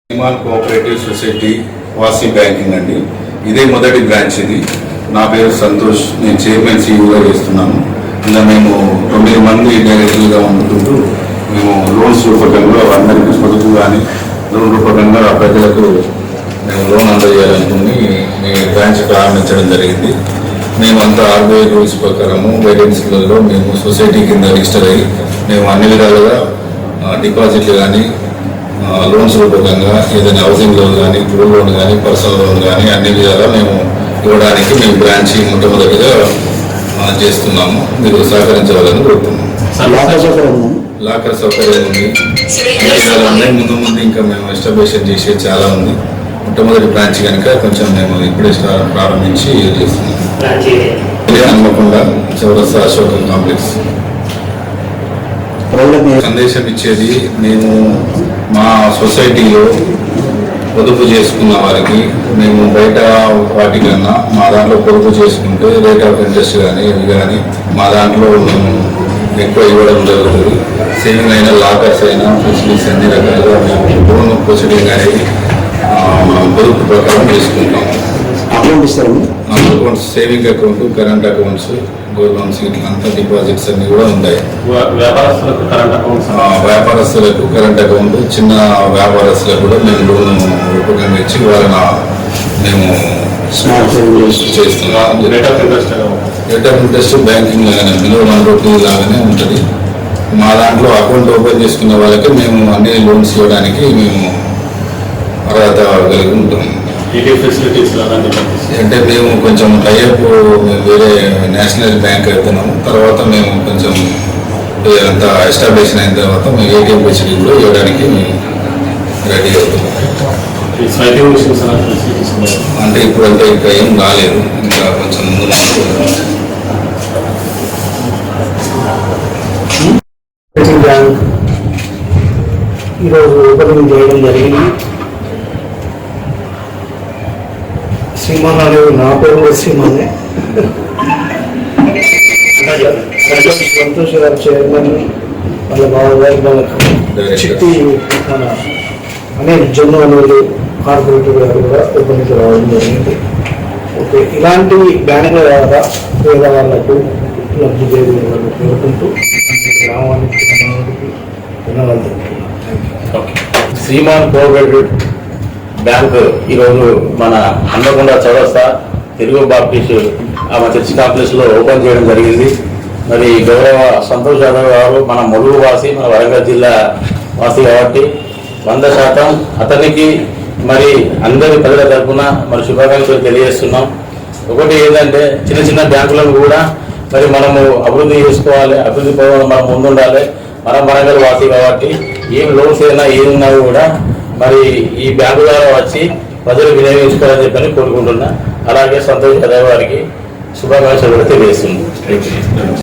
Shriman cooperative society వాసి banking అండి. ఇదే మొదటి బ్రాంచ్ ఇది. నా పేరు సంతోష్, నేను చైర్మన్ సీఈఓగా చేస్తున్నాను. ఇలా మేము 9 మంది డైరెక్టర్లుగా ఉండుకుంటూ మేము లోన్స్ రూపకంగా అందరికీ పొదుపు కానీ లోన్ రూపకంగా ప్రజలకు మేము లోన్ అందజేయాలనుకుని మీ బ్రాంచ్ ప్రారంభించడం జరిగింది. మేమంతా ఆర్బీఐ రూల్స్ ప్రకారము గైడెన్స్లలో మేము సొసైటీ కింద రిజిస్టర్ అయ్యి మేము అన్ని విధాలుగా డిపాజిట్లు కానీ లోన్స్ రూపకంగా ఏదైనా హౌసింగ్ లోన్ కానీ గోల్డ్ లోన్ కానీ పర్సనల్ లోన్ కానీ అన్ని విధాలుగా మేము ఇవ్వడానికి మేము బ్రాంచ్ మొట్టమొదటిగా చేస్తున్నాము. మీరు సహకరించవాలని కోరుతున్నాము. లాకర్ సౌకర్యం ఉంది, ముందు ముందు ఇంకా మేము ఎస్టాబ్లిషన్ చేసేది చాలా ఉంది. మొట్టమొదటి బ్రాంచ్ కనుక కొంచెం మేము ఇప్పుడే ప్రారంభించి చేస్తున్నాము. హన్మకొండ చౌరస్తా అశోక కాంప్లెక్స్. సందేశం ఇచ్చేది, మేము మా సొసైటీలో పొదుపు చేసుకున్న వారికి మేము బయట వాటికన్నా మా దాంట్లో పొదుపు చేసుకుంటే రేట్ ఆఫ్ ఇంట్రెస్ట్ కానీ ఇవి కానీ మా దాంట్లో మేము ఎక్కువ ఇవ్వడం జరుగుతుంది. సేవింగ్ అయినా లాకర్స్ అయినా ఫెసిలిటీస్ అన్ని రకాలుగా మేము లోన్ ప్రొసీడింగ్ అనేది పొదుపు ప్రకారం చేసుకుంటాము. Accounts, saving account, current accounts, gold loans ఇట్లా అంతా డిపాజిట్స్ అన్ని కూడా ఉంటాయి. వ్యాపారస్తులకు కరెంట్ అకౌంట్, చిన్న వ్యాపారస్తులకు కూడా మేము లోన్ రూపకంగా ఇచ్చి వాళ్ళని మేము చేస్తున్నాం. రేట్ ఆఫ్ ఇంట్రెస్ట్ బ్యాంకింగ్ లాగానే బిలో 1 రూపీ లాగానే ఉంటుంది. మా దాంట్లో అకౌంట్ ఓపెన్ చేసుకున్న వాళ్ళకి మేము అన్ని లోన్స్ ఇవ్వడానికి మేము అర్హత కలిగి ఉంటాం. అంటే మేము కొంచెం టైఅప్ వేరే నేషనల్ బ్యాంక్ వెళ్తున్నాము. తర్వాత మేము కొంచెం అంతా ఎస్టాబ్లిష్ అయిన తర్వాత మేము ఏటీఎం ఫెసిలిటీ కూడా ఇవ్వడానికి మేము రెడీ అవుతున్నాం. అంటే ఇప్పుడంటే ఇంకా ఏం రాలేదు, ఇంకా కొంచెం ముందు బ్యాంక్ ఈరోజు ఓపెనింగ్ చేయడం జరిగింది. శ్రీమాన్ అనేది నా పేరు కూడా శ్రీమానే. సంతోష్ గారు చైర్మన్, వాళ్ళ బాబాయ్ చిట్టి మన అనిల్ జమ్ము అనేది కార్పొరేటర్ గారు కూడా ఓపెనింగ్ రావడం జరిగింది. ఓకే, ఇలాంటి బ్యాంకుల ద్వారా పేదవాళ్లకు లబ్ధి చేయాలని కోరుకుంటూ గ్రామానికి శ్రీమాన్ కోఆపరేటివ్ బ్యాంక్ ఈరోజు మన హన్మకొండ చౌరస్తా తెలుగు బాప్టిస్ట్ చర్చి కాంప్లెక్స్లో ఓపెన్ చేయడం జరిగింది. మరి గౌరవ సంతోష్ యాదవ్ గారు మన ములుగు వాసి, మన వరంగల్ జిల్లా వాసి కాబట్టి 100% అతనికి మరి అందరి ప్రజల తరఫున మరి శుభాకాంక్షలు తెలియజేస్తున్నాం. ఒకటి ఏంటంటే చిన్న చిన్న బ్యాంకులను కూడా మరి మనము అభివృద్ధి చేసుకోవాలి, అభివృద్ధి పరంగా మనం ముందుండాలి. మనం వరంగల్ వాసి కాబట్టి ఏం లోన్స్ అయినా ఏమున్నా కూడా మరి ఈ బ్యాంకు ద్వారా వచ్చి ప్రజలు వినియోగించుకోవాలని చెప్పని కోరుకుంటున్నా. అలాగే సంతోష్ యాదవ్ గారికి శుభాకాంక్షలు కూడా తెలియజేస్తుంది.